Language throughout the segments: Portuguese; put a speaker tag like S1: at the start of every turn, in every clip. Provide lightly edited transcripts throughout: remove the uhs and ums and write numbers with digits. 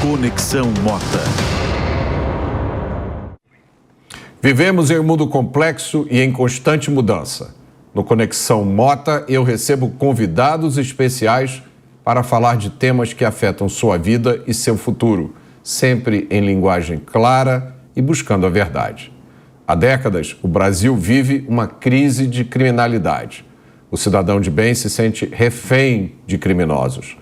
S1: Conexão Mota.
S2: Vivemos em um mundo complexo e em constante mudança. No Conexão Mota, eu recebo convidados especiais para falar de temas que afetam sua vida e seu futuro, sempre em linguagem clara e buscando a verdade. Há décadas, o Brasil vive uma crise de criminalidade. O cidadão de bem se sente refém de criminosos.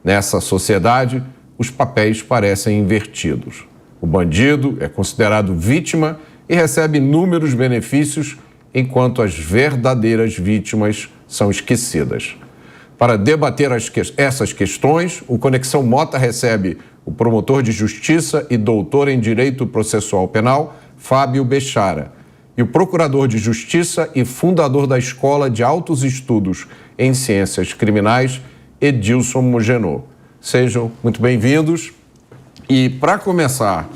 S2: Nessa sociedade, os papéis parecem invertidos. O bandido é considerado vítima e recebe inúmeros benefícios, enquanto as verdadeiras vítimas são esquecidas. Para debater essas questões, o Conexão Mota recebe o promotor de justiça e doutor em Direito Processual Penal, Fábio Bechara, e o procurador de justiça e fundador da Escola de Altos Estudos em Ciências Criminais, Edilson Mugenot. Sejam muito bem-vindos. E para começar,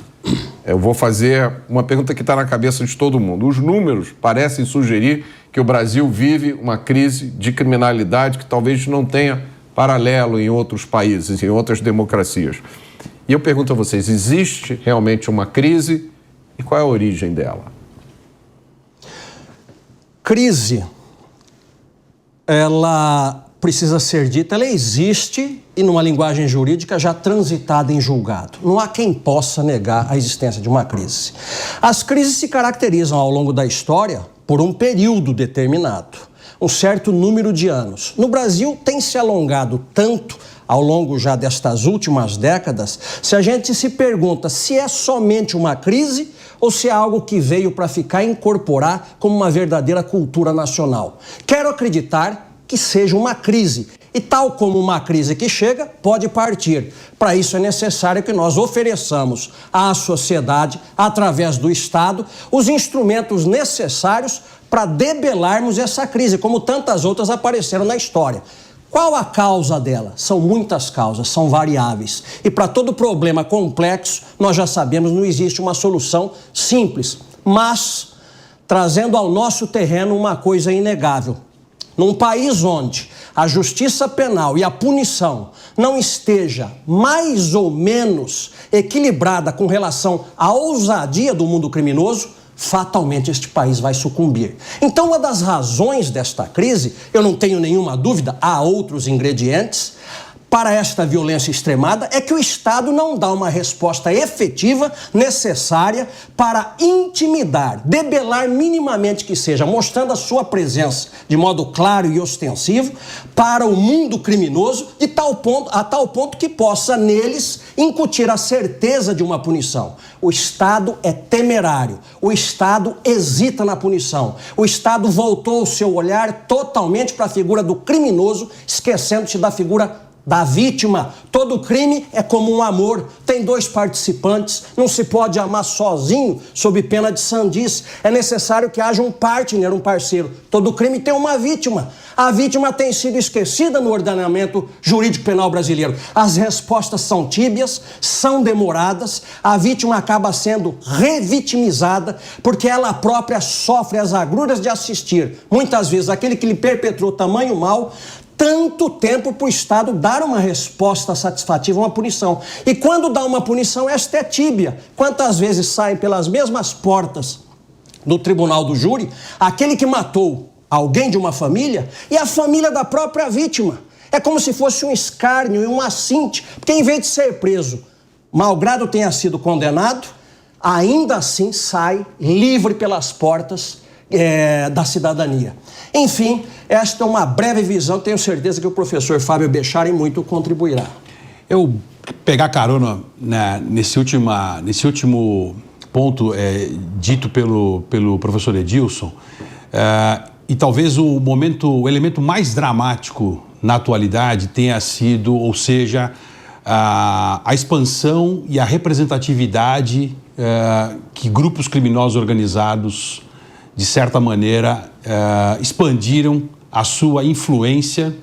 S2: eu vou fazer uma pergunta que está na cabeça de todo mundo. Os números parecem sugerir que o Brasil vive uma crise de criminalidade que talvez não tenha paralelo em outros países, em outras democracias. E eu pergunto a vocês, existe realmente uma crise e qual é a origem dela?
S3: Crise, ela precisa ser dita, ela existe e numa linguagem jurídica já transitada em julgado. Não há quem possa negar a existência de uma crise. As crises se caracterizam ao longo da história por um período determinado, um certo número de anos. No Brasil tem se alongado tanto ao longo já destas últimas décadas, se a gente se pergunta se é somente uma crise ou se é algo que veio para ficar e incorporar como uma verdadeira cultura nacional. Quero acreditar que seja uma crise. E tal como uma crise que chega, pode partir. Para isso é necessário que nós ofereçamos à sociedade, através do Estado, os instrumentos necessários para debelarmos essa crise, como tantas outras apareceram na história. Qual a causa dela? São muitas causas, são variáveis. E para todo problema complexo, nós já sabemos, não existe uma solução simples. Mas, trazendo ao nosso terreno uma coisa inegável. Num país onde a justiça penal e a punição não esteja mais ou menos equilibrada com relação à ousadia do mundo criminoso, fatalmente este país vai sucumbir. Então, uma das razões desta crise, eu não tenho nenhuma dúvida, há outros ingredientes para esta violência extremada, é que o Estado não dá uma resposta efetiva, necessária para intimidar, debelar minimamente que seja, mostrando a sua presença de modo claro e ostensivo para o mundo criminoso, a tal ponto que possa neles incutir a certeza de uma punição. O Estado é temerário, o Estado hesita na punição, o Estado voltou o seu olhar totalmente para a figura do criminoso, esquecendo-se da figura da vítima. Todo crime é como um amor, tem dois participantes, não se pode amar sozinho sob pena de sandice, é necessário que haja um partner, um parceiro. Todo crime tem uma vítima. A vítima tem sido esquecida no ordenamento jurídico penal brasileiro. As respostas são tíbias, são demoradas, a vítima acaba sendo revitimizada porque ela própria sofre as agruras de assistir, muitas vezes, aquele que lhe perpetrou tamanho mal, tanto tempo para o Estado dar uma resposta satisfativa a uma punição. E quando dá uma punição, esta é tíbia. Quantas vezes saem pelas mesmas portas do tribunal do júri aquele que matou alguém de uma família e a família da própria vítima. É como se fosse um escárnio e um assinte, porque em vez de ser preso, malgrado tenha sido condenado, ainda assim sai livre pelas portas da cidadania. Enfim, esta é uma breve visão, tenho certeza que o professor Fábio Bechara em muito contribuirá.
S4: Eu pegar carona, né, nesse último ponto dito pelo professor Edilson, e talvez o elemento mais dramático na atualidade tenha sido, ou seja, a expansão e a representatividade que grupos criminosos organizados, de certa maneira, expandiram a sua influência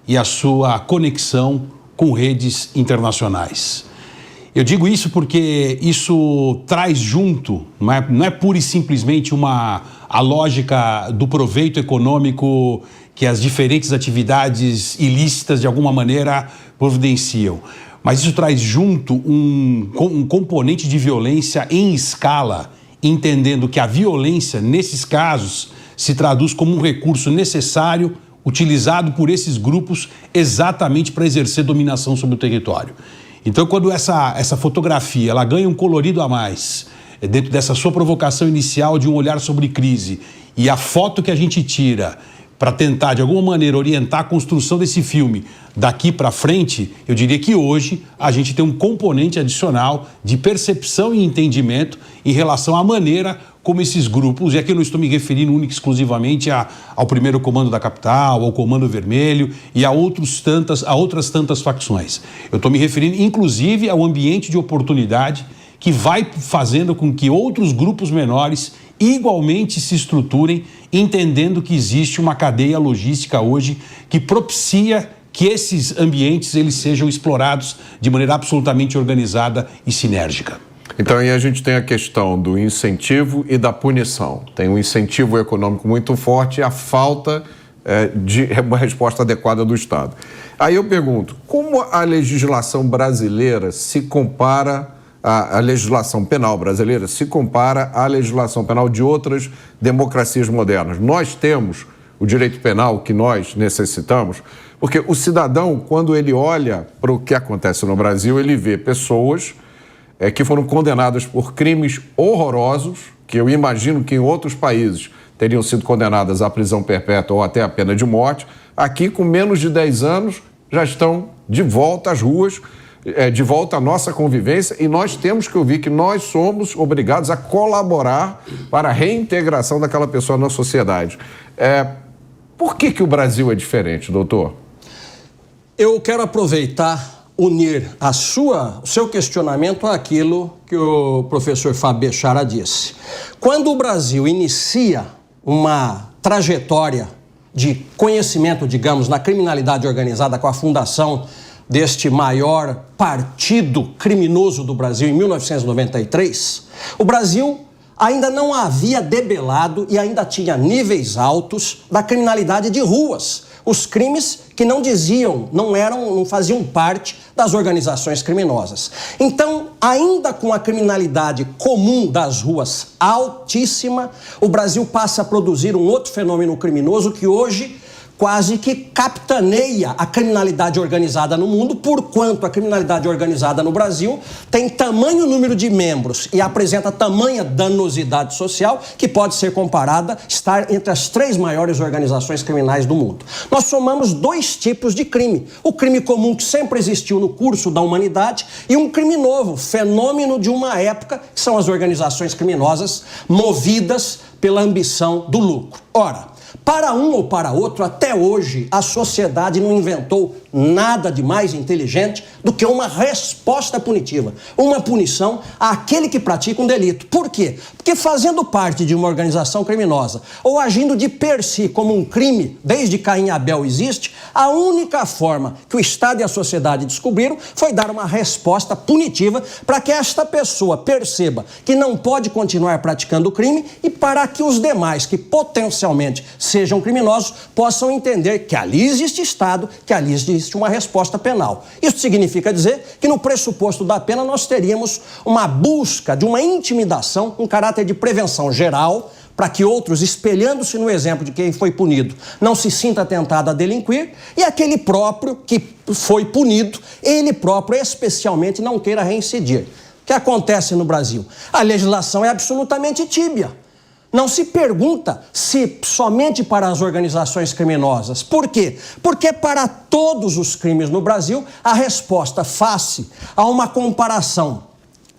S4: e a sua conexão com redes internacionais. Eu digo isso porque isso traz junto, não é pura e simplesmente a lógica do proveito econômico que as diferentes atividades ilícitas, de alguma maneira, providenciam. mas isso traz junto um componente de violência em escala, entendendo que a violência, nesses casos, se traduz como um recurso necessário, utilizado por esses grupos exatamente para exercer dominação sobre o território. Então, quando essa fotografia ela ganha um colorido a mais, dentro dessa sua provocação inicial de um olhar sobre crise, e a foto que a gente tira para tentar, de alguma maneira, orientar a construção desse filme daqui para frente, eu diria que hoje a gente tem um componente adicional de percepção e entendimento em relação à maneira como esses grupos, e aqui eu não estou me referindo única e exclusivamente ao primeiro comando da capital, ao Comando Vermelho e a outras tantas facções. Eu estou me referindo, inclusive, ao ambiente de oportunidade que vai fazendo com que outros grupos menores igualmente se estruturem, entendendo que existe uma cadeia logística hoje que propicia que esses ambientes eles sejam explorados de maneira absolutamente organizada e sinérgica.
S2: Então aí a gente tem a questão do incentivo e da punição. Tem um incentivo econômico muito forte e a falta de uma resposta adequada do Estado. Aí eu pergunto, como a legislação brasileira se compara, a legislação penal brasileira se compara à legislação penal de outras democracias modernas? Nós temos o direito penal que nós necessitamos, porque o cidadão, quando ele olha para o que acontece no Brasil, ele vê pessoas que foram condenadas por crimes horrorosos, que eu imagino que em outros países teriam sido condenadas à prisão perpétua ou até à pena de morte. Aqui, com menos de 10 anos, já estão de volta às ruas, de volta à nossa convivência, e nós temos que ouvir que nós somos obrigados a colaborar para a reintegração daquela pessoa na sociedade. Por que o Brasil é diferente, doutor?
S3: Eu quero aproveitar, unir o seu questionamento àquilo que o professor Fábio Bechara disse. Quando o Brasil inicia uma trajetória de conhecimento, digamos, na criminalidade organizada com a fundação deste maior partido criminoso do Brasil em 1993, o Brasil ainda não havia debelado e ainda tinha níveis altos da criminalidade de ruas. Os crimes que não faziam parte das organizações criminosas. Então, ainda com a criminalidade comum das ruas altíssima, o Brasil passa a produzir um outro fenômeno criminoso que hoje quase que capitaneia a criminalidade organizada no mundo, porquanto a criminalidade organizada no Brasil tem tamanho número de membros e apresenta tamanha danosidade social que pode ser comparada, estar entre as 3 maiores organizações criminais do mundo. Nós somamos 2 tipos de crime. O crime comum que sempre existiu no curso da humanidade e um crime novo, fenômeno de uma época, que são as organizações criminosas movidas pela ambição do lucro. Ora, para um ou para outro, até hoje, a sociedade não inventou nada de mais inteligente do que uma resposta punitiva, uma punição àquele que pratica um delito. Por quê? Porque fazendo parte de uma organização criminosa ou agindo de per si como um crime, desde Caim e Abel existe, a única forma que o Estado e a sociedade descobriram foi dar uma resposta punitiva para que esta pessoa perceba que não pode continuar praticando o crime e para que os demais que potencialmente sejam criminosos possam entender que ali existe Estado, que ali existe uma resposta penal. Isso significa dizer que no pressuposto da pena nós teríamos uma busca de uma intimidação, um caráter de prevenção geral, para que outros, espelhando-se no exemplo de quem foi punido, não se sinta tentado a delinquir, e aquele próprio que foi punido, ele próprio especialmente não queira reincidir. O que acontece no Brasil? A legislação é absolutamente tíbia. Não se pergunta se somente para as organizações criminosas. Por quê? Porque para todos os crimes no Brasil, a resposta face a uma comparação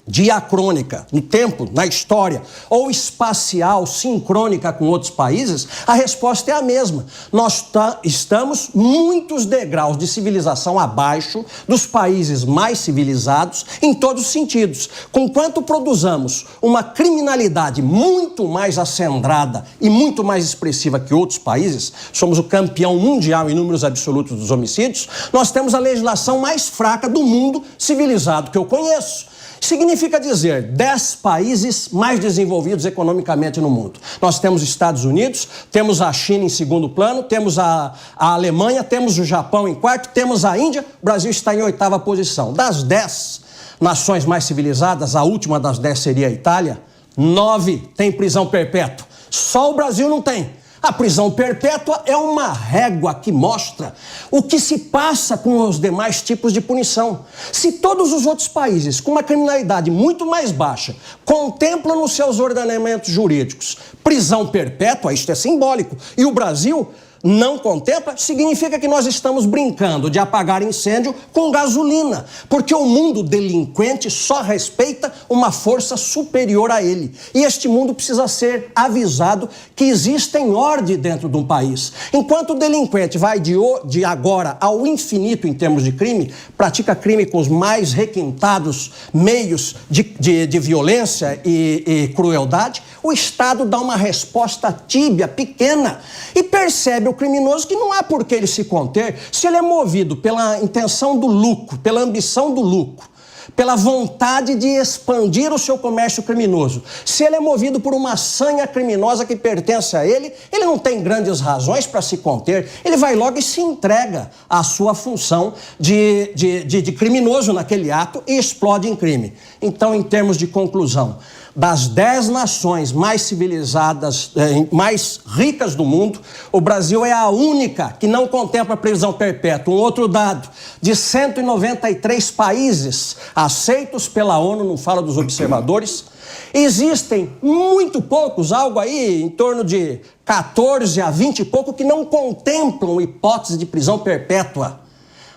S3: diacrônica no tempo, na história, ou espacial, sincrônica com outros países, a resposta é a mesma. Nós estamos muitos degraus de civilização abaixo dos países mais civilizados em todos os sentidos. Conquanto produzamos uma criminalidade muito mais acendrada e muito mais expressiva que outros países, somos o campeão mundial em números absolutos dos homicídios, nós temos a legislação mais fraca do mundo civilizado que eu conheço. Significa dizer 10 países mais desenvolvidos economicamente no mundo. Nós temos Estados Unidos, temos a China em segundo plano, temos a Alemanha, temos o Japão em quarto, temos a Índia, o Brasil está em 8ª posição. Das 10 nações mais civilizadas, a última das 10 seria a Itália, 9 tem prisão perpétua. Só o Brasil não tem. A prisão perpétua é uma régua que mostra o que se passa com os demais tipos de punição. Se todos os outros países, com uma criminalidade muito mais baixa, contemplam nos seus ordenamentos jurídicos prisão perpétua, isto é simbólico, e o Brasil não contempla, significa que nós estamos brincando de apagar incêndio com gasolina, porque o mundo delinquente só respeita uma força superior a ele. E este mundo precisa ser avisado que existem ordem dentro de um país. Enquanto o delinquente vai de agora ao infinito em termos de crime, pratica crime com os mais requintados meios de violência e crueldade, o Estado dá uma resposta tíbia, pequena, e percebe o criminoso que não há por que ele se conter se ele é movido pela intenção do lucro, pela ambição do lucro, pela vontade de expandir o seu comércio criminoso. Se ele é movido por uma sanha criminosa que pertence a ele, ele não tem grandes razões para se conter, ele vai logo e se entrega à sua função de criminoso naquele ato e explode em crime. Então, em termos de conclusão, das 10 nações mais civilizadas, mais ricas do mundo, o Brasil é a única que não contempla prisão perpétua. Um outro dado, de 193 países aceitos pela ONU, não fala dos observadores, existem muito poucos, algo aí em torno de 14 a 20 e pouco, que não contemplam hipótese de prisão perpétua.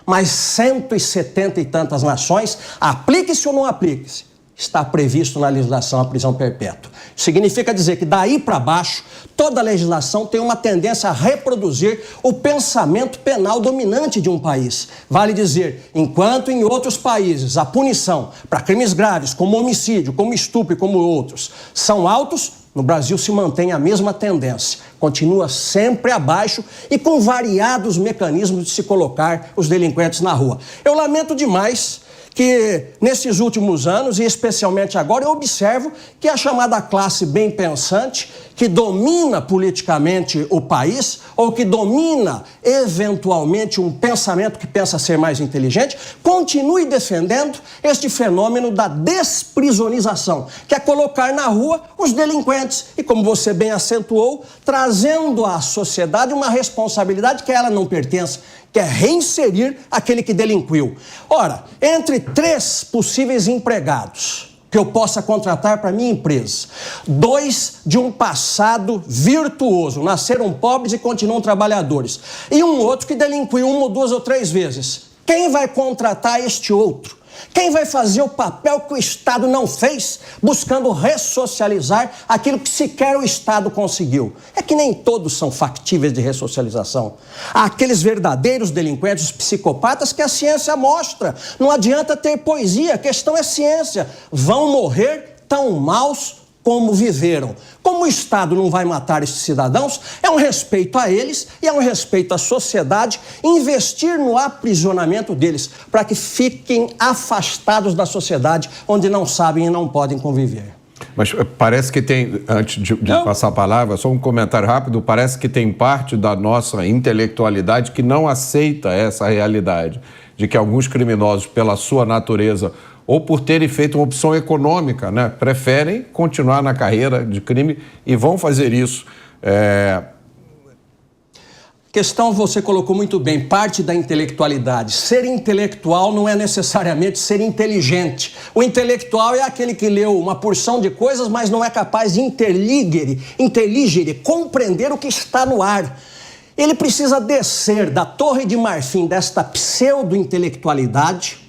S3: Mas 170 e tantas nações, aplique-se ou não aplique-se, está previsto na legislação a prisão perpétua. Significa dizer que daí para baixo, toda a legislação tem uma tendência a reproduzir o pensamento penal dominante de um país. Vale dizer, enquanto em outros países a punição para crimes graves, como homicídio, como estupro e como outros, são altos, no Brasil se mantém a mesma tendência. Continua sempre abaixo e com variados mecanismos de se colocar os delinquentes na rua. Eu lamento demais que nesses últimos anos, e especialmente agora, eu observo que a chamada classe bem pensante, que domina politicamente o país, ou que domina eventualmente um pensamento que pensa ser mais inteligente, continue defendendo este fenômeno da desprisonização, que é colocar na rua os delinquentes e, como você bem acentuou, trazendo à sociedade uma responsabilidade que a ela não pertence, que é reinserir aquele que delinquiu. Ora, entre 3 possíveis empregados que eu possa contratar para minha empresa, 2 de um passado virtuoso, nasceram pobres e continuam trabalhadores, e um outro que delinquiu 1 ou 2 ou 3 vezes, quem vai contratar este outro? Quem vai fazer o papel que o Estado não fez, buscando ressocializar aquilo que sequer o Estado conseguiu? É que nem todos são factíveis de ressocialização. Há aqueles verdadeiros delinquentes, os psicopatas, que a ciência mostra. Não adianta ter poesia, a questão é ciência. Vão morrer tão maus como viveram. Como o Estado não vai matar esses cidadãos, é um respeito a eles e é um respeito à sociedade investir no aprisionamento deles, para que fiquem afastados da sociedade, onde não sabem e não podem conviver.
S2: Mas parece que tem, antes de passar a palavra, só um comentário rápido, parece que tem parte da nossa intelectualidade que não aceita essa realidade, de que alguns criminosos, pela sua natureza, ou por terem feito uma opção econômica, né, preferem continuar na carreira de crime e vão fazer isso.
S3: Questão você colocou muito bem, parte da intelectualidade. Ser intelectual não é necessariamente ser inteligente. O intelectual é aquele que leu uma porção de coisas, mas não é capaz de interligere, compreender o que está no ar. Ele precisa descer da torre de marfim desta pseudo-intelectualidade,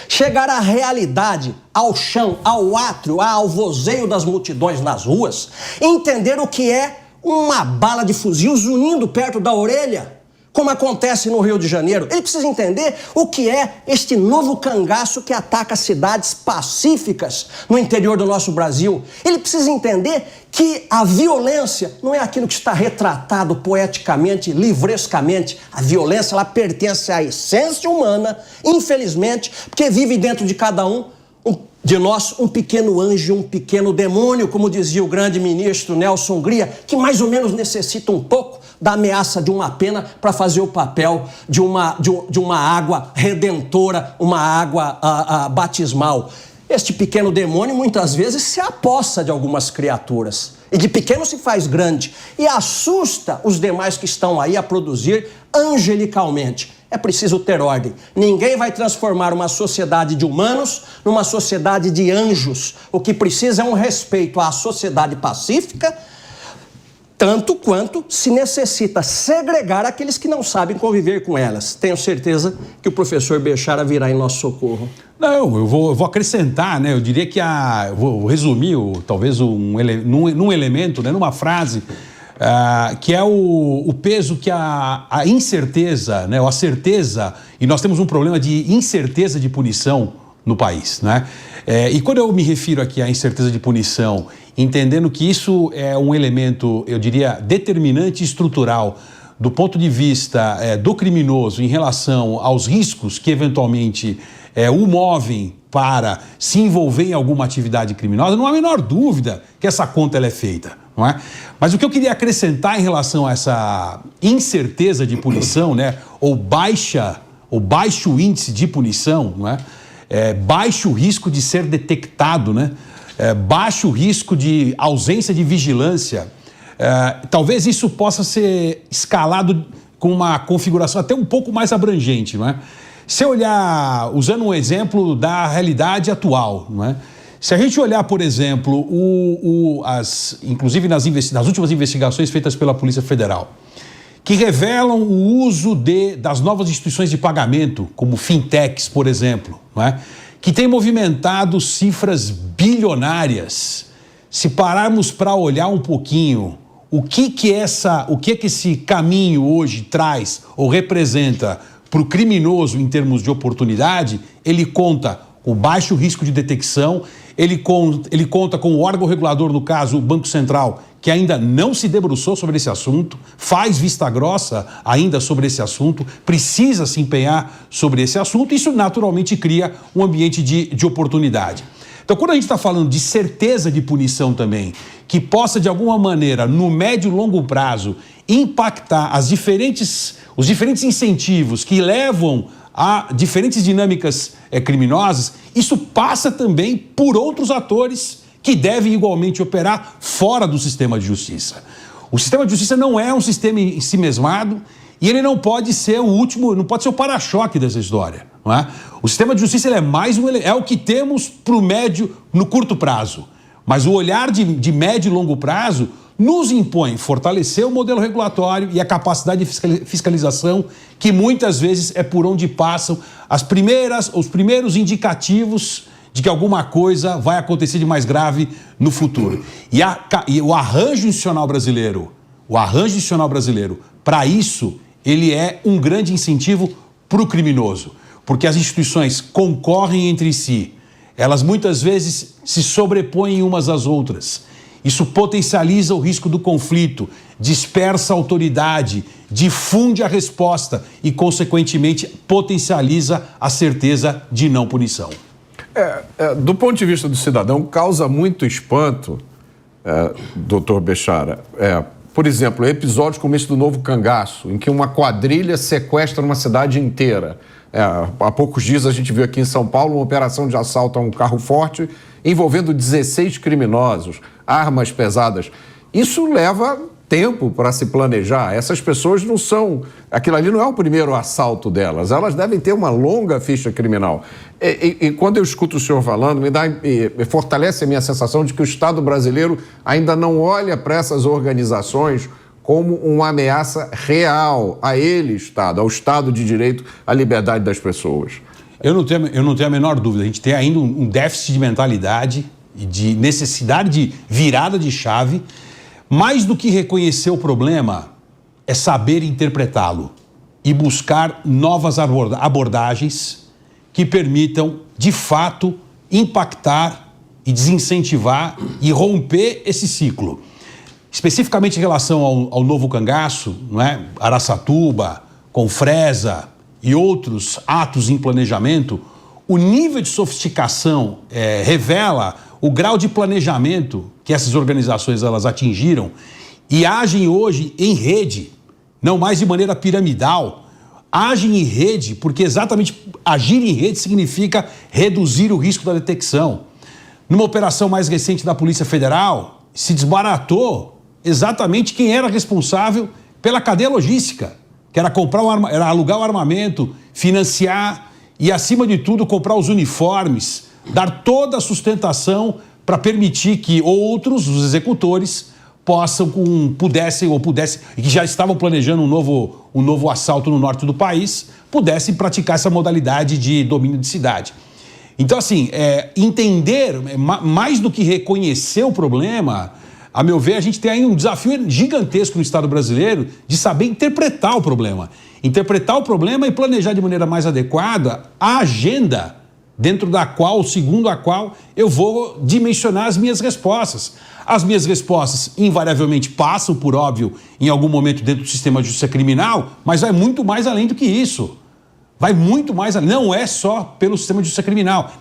S3: chegar à realidade, ao chão, ao átrio, ao vozeio das multidões nas ruas, entender o que é uma bala de fuzil zunindo perto da orelha, como acontece no Rio de Janeiro. Ele precisa entender o que é este novo cangaço que ataca cidades pacíficas no interior do nosso Brasil. Ele precisa entender que a violência não é aquilo que está retratado poeticamente, livrescamente. A violência, ela pertence à essência humana, infelizmente, porque vive dentro de cada um de nós um pequeno anjo e um pequeno demônio, como dizia o grande ministro Nelson Gria, que mais ou menos necessita um pouco da ameaça de uma pena para fazer o papel de uma água redentora, uma água batismal. Este pequeno demônio muitas vezes se apossa de algumas criaturas e de pequeno se faz grande e assusta os demais que estão aí a produzir angelicalmente. É preciso ter ordem. Ninguém vai transformar uma sociedade de humanos numa sociedade de anjos. O que precisa é um respeito à sociedade pacífica, tanto quanto se necessita segregar aqueles que não sabem conviver com elas. Tenho certeza que o professor Bechara virá em nosso socorro.
S4: Não, eu vou acrescentar, né? Eu diria que vou resumir, talvez num elemento, né? Numa frase, que é o peso que a incerteza, né? Ou a certeza, e nós temos um problema de incerteza de punição no país, né? E quando eu me refiro aqui à incerteza de punição, entendendo que isso é um elemento, eu diria, determinante e estrutural do ponto de vista do criminoso em relação aos riscos que eventualmente o movem para se envolver em alguma atividade criminosa, não há a menor dúvida que essa conta ela é feita, não é? Mas o que eu queria acrescentar em relação a essa incerteza de punição, né, ou baixo índice de punição, não é? Baixo risco de ser detectado, né? Baixo risco de ausência de vigilância, talvez isso possa ser escalado com uma configuração até um pouco mais abrangente, não é? Se olhar, usando um exemplo da realidade atual, não é? Se a gente olhar, por exemplo, inclusive nas últimas investigações feitas pela Polícia Federal, que revelam o uso das novas instituições de pagamento, como fintechs, por exemplo, não é? Que tem movimentado cifras bilionárias. Se pararmos para olhar um pouquinho o que esse caminho hoje traz ou representa para o criminoso em termos de oportunidade, ele conta com baixo risco de detecção, ele conta com o órgão regulador, no caso o Banco Central, que ainda não se debruçou sobre esse assunto, faz vista grossa ainda sobre esse assunto, precisa se empenhar sobre esse assunto, e isso naturalmente cria um ambiente de oportunidade. Então, quando a gente está falando de certeza de punição também, que possa de alguma maneira, no médio e longo prazo, impactar os diferentes incentivos que levam a diferentes dinâmicas criminosas, isso passa também por outros atores que devem igualmente operar fora do sistema de justiça. O sistema de justiça não é um sistema em si mesmado e ele não pode ser o último, não pode ser o para-choque dessa história, não é? O sistema de justiça ele é o que temos para o médio, no curto prazo, mas o olhar de médio e longo prazo nos impõe fortalecer o modelo regulatório e a capacidade de fiscalização, que muitas vezes é por onde passam os primeiros indicativos de que alguma coisa vai acontecer de mais grave no futuro. E o arranjo institucional brasileiro, para isso, ele é um grande incentivo para o criminoso, porque as instituições concorrem entre si, elas muitas vezes se sobrepõem umas às outras. Isso potencializa o risco do conflito, dispersa a autoridade, difunde a resposta e, consequentemente, potencializa a certeza de não punição.
S2: Do ponto de vista do cidadão, causa muito espanto, doutor Bechara. Por exemplo, episódios como esse do Novo Cangaço, em que uma quadrilha sequestra uma cidade inteira. Há poucos dias a gente viu aqui em São Paulo uma operação de assalto a um carro forte envolvendo 16 criminosos, armas pesadas. Isso leva tempo para se planejar. Essas pessoas não são... Aquilo ali não é o primeiro assalto delas. Elas devem ter uma longa ficha criminal. E quando eu escuto o senhor falando, me fortalece a minha sensação de que o Estado brasileiro ainda não olha para essas organizações como uma ameaça real a ele, Estado, ao Estado de Direito, à liberdade das pessoas.
S4: Eu não tenho a menor dúvida. A gente tem ainda um déficit de mentalidade e de necessidade de virada de chave. Mais do que reconhecer o problema, é saber interpretá-lo e buscar novas abordagens que permitam, de fato, impactar e desincentivar e romper esse ciclo. Especificamente em relação ao Novo Cangaço, não é? Araçatuba, Confresa e outros atos em planejamento, o nível de sofisticação revela o grau de planejamento que essas organizações elas atingiram e agem hoje em rede, não mais de maneira piramidal. Agem em rede porque exatamente agir em rede significa reduzir o risco da detecção. Numa operação mais recente da Polícia Federal, se desbaratou exatamente quem era responsável pela cadeia logística, que era era alugar o armamento, financiar e, acima de tudo, comprar os uniformes, dar toda a sustentação para permitir que outros, os executores, pudessem, e que já estavam planejando um novo assalto no norte do país, pudessem praticar essa modalidade de domínio de cidade. Então, assim, entender, mais do que reconhecer o problema, a meu ver, a gente tem aí um desafio gigantesco no Estado brasileiro de saber interpretar o problema. Interpretar o problema e planejar de maneira mais adequada a agenda segundo a qual eu vou dimensionar as minhas respostas. As minhas respostas invariavelmente passam, por óbvio, em algum momento dentro do sistema de justiça criminal, mas vai muito mais além do que isso. Vai muito mais além. Não é só pelo sistema de justiça criminal.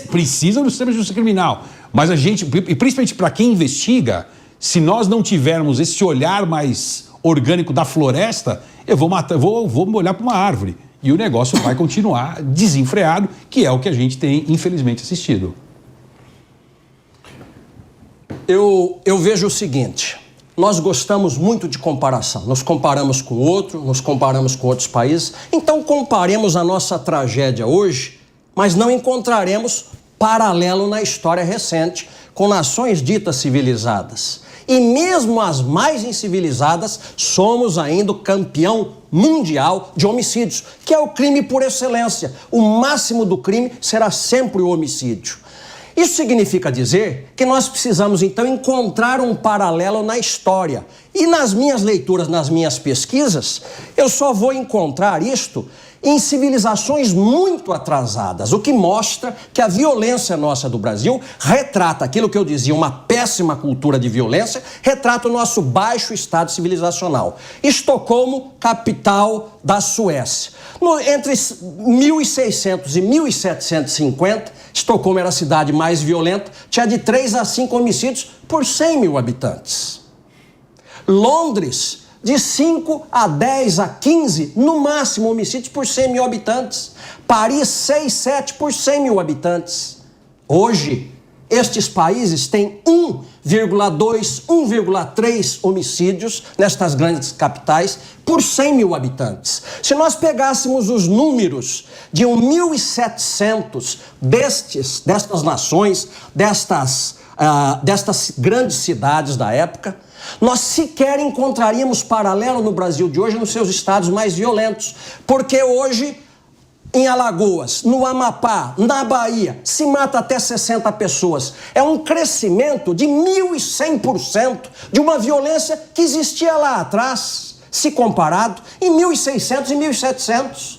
S4: Precisa do sistema de justiça criminal. Mas a gente, e principalmente para quem investiga, se nós não tivermos esse olhar mais orgânico da floresta, eu vou olhar para uma árvore. E o negócio vai continuar desenfreado, que é o que a gente tem, infelizmente, assistido.
S3: Eu vejo o seguinte, nós gostamos muito de comparação, nos comparamos com outro, nos comparamos com outros países, então comparemos a nossa tragédia hoje, mas não encontraremos paralelo na história recente com nações ditas civilizadas. E mesmo as mais incivilizadas, somos ainda o campeão mundial de homicídios, que é o crime por excelência. O máximo do crime será sempre o homicídio. Isso significa dizer que nós precisamos, então, encontrar um paralelo na história. E nas minhas leituras, nas minhas pesquisas, eu só vou encontrar isto em civilizações muito atrasadas, o que mostra que a violência nossa do Brasil retrata aquilo que eu dizia, uma péssima cultura de violência, retrata o nosso baixo estado civilizacional. Estocolmo, capital da Suécia. Entre 1600 e 1750, Estocolmo era a cidade mais violenta, tinha de 3 a 5 homicídios por 100 mil habitantes. Londres, de 5 a 10 a 15, no máximo, homicídios por 100 mil habitantes. Paris, 6, 7 por 100 mil habitantes. Hoje, estes países têm 1,2, 1,3 homicídios nestas grandes capitais por 100 mil habitantes. Se nós pegássemos os números de 1.700 destas nações, destas grandes cidades da época, nós sequer encontraríamos paralelo no Brasil de hoje nos seus estados mais violentos. Porque hoje, em Alagoas, no Amapá, na Bahia, se mata até 60 pessoas. É um crescimento de 1.100% de uma violência que existia lá atrás, se comparado em 1600 e 1700.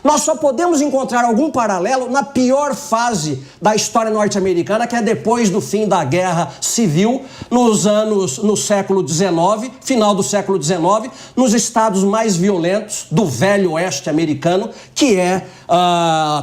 S3: Nós só podemos encontrar algum paralelo na pior fase da história norte-americana, que é depois do fim da Guerra Civil, no século XIX, final do século XIX, nos estados mais violentos do velho oeste americano, que é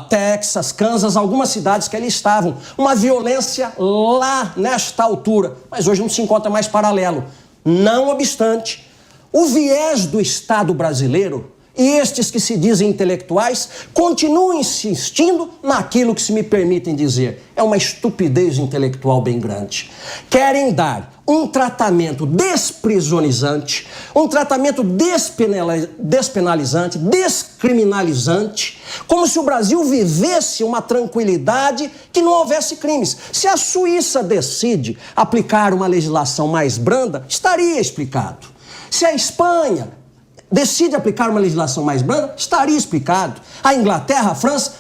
S3: Texas, Kansas, algumas cidades que ali estavam. Uma violência lá nesta altura, mas hoje não se encontra mais paralelo. Não obstante, o viés do Estado brasileiro e estes que se dizem intelectuais continuam insistindo naquilo que, se me permitem dizer, é uma estupidez intelectual bem grande. Querem dar um tratamento desprisionizante, um tratamento despenalizante, descriminalizante, como se o Brasil vivesse uma tranquilidade que não houvesse crimes. Se a Suíça decide aplicar uma legislação mais branda, estaria explicado. Se a Espanha decide aplicar uma legislação mais branda, estaria explicado. A Inglaterra, a França,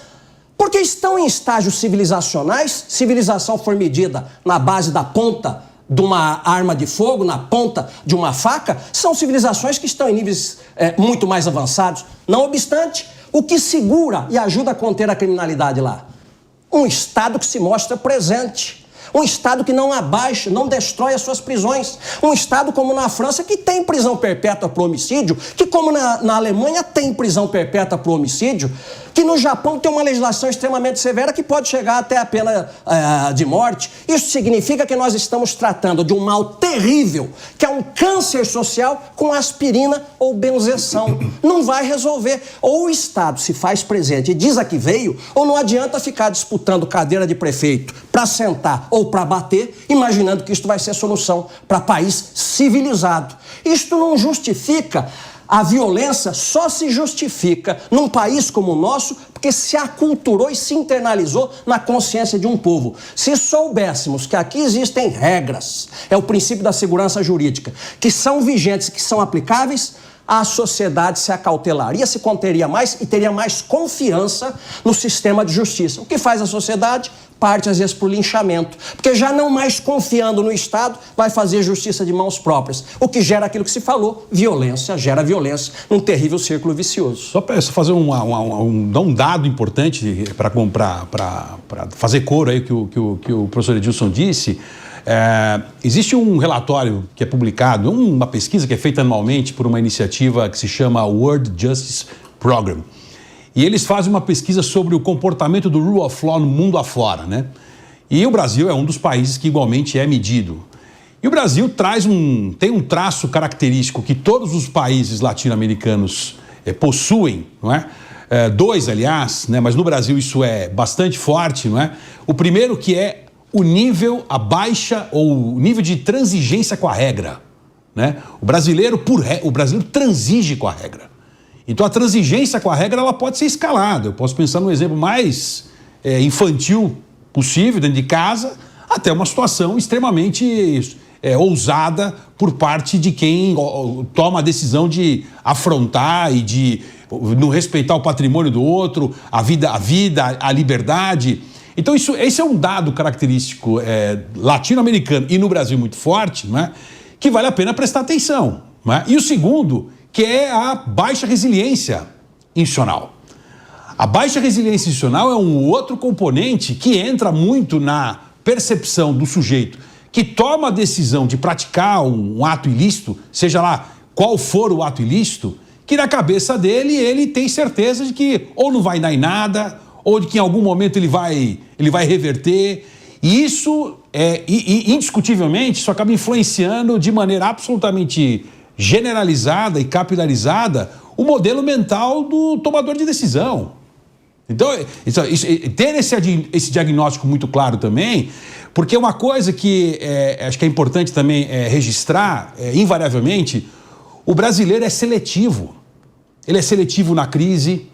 S3: porque estão em estágios civilizacionais. Civilização foi medida na base da ponta de uma arma de fogo, na ponta de uma faca. São civilizações que estão em níveis muito mais avançados. Não obstante, o que segura e ajuda a conter a criminalidade lá? Um Estado que se mostra presente. Um Estado que não abaixa, não destrói as suas prisões. Um Estado como na França, que tem prisão perpétua por homicídio, que como na Alemanha tem prisão perpétua por homicídio, que no Japão tem uma legislação extremamente severa que pode chegar até a pena de morte. Isso significa que nós estamos tratando de um mal terrível, que é um câncer social com aspirina ou benzeção. Não vai resolver. Ou o Estado se faz presente e diz a que veio, ou não adianta ficar disputando cadeira de prefeito para sentar ou para bater, imaginando que isto vai ser solução para país civilizado. Isto não justifica. A violência só se justifica num país como o nosso porque se aculturou e se internalizou na consciência de um povo. Se soubéssemos que aqui existem regras, é o princípio da segurança jurídica, que são vigentes, que são aplicáveis, a sociedade se acautelaria, se conteria mais e teria mais confiança no sistema de justiça. O que faz a sociedade? Parte, às vezes, por linchamento. Porque já não mais confiando no Estado, vai fazer justiça de mãos próprias. O que gera aquilo que se falou, violência, gera violência, num terrível círculo vicioso.
S4: Só para fazer um dado importante para fazer coro aí que o professor Edilson disse, existe um relatório que é publicado, uma pesquisa que é feita anualmente por uma iniciativa que se chama World Justice Program. E eles fazem uma pesquisa sobre o comportamento do rule of law no mundo afora, né? E o Brasil é um dos países que igualmente é medido. E o Brasil tem um traço característico que todos os países latino-americanos possuem, não é? Dois, aliás, né? Mas no Brasil isso é bastante forte, não é? O primeiro que é o nível, a baixa ou o nível de transigência com a regra, né? O brasileiro transige com a regra. Então a transigência com a regra ela pode ser escalada. Eu posso pensar no exemplo mais infantil possível, dentro de casa, até uma situação extremamente ousada por parte de quem toma a decisão de afrontar e de não respeitar o patrimônio do outro, a vida, a liberdade. Então esse é um dado característico latino-americano e no Brasil muito forte, né, que vale a pena prestar atenção. Né? E o segundo, que é a baixa resiliência institucional. A baixa resiliência institucional é um outro componente que entra muito na percepção do sujeito que toma a decisão de praticar um ato ilícito, seja lá qual for o ato ilícito, que na cabeça dele ele tem certeza de que ou não vai dar em nada, ou de que em algum momento ele vai reverter. E isso, indiscutivelmente, isso acaba influenciando de maneira absolutamente generalizada e capilarizada o modelo mental do tomador de decisão. Então, ter esse diagnóstico muito claro também, porque uma coisa que acho que é importante também registrar, invariavelmente, o brasileiro é seletivo. Ele é seletivo na crise.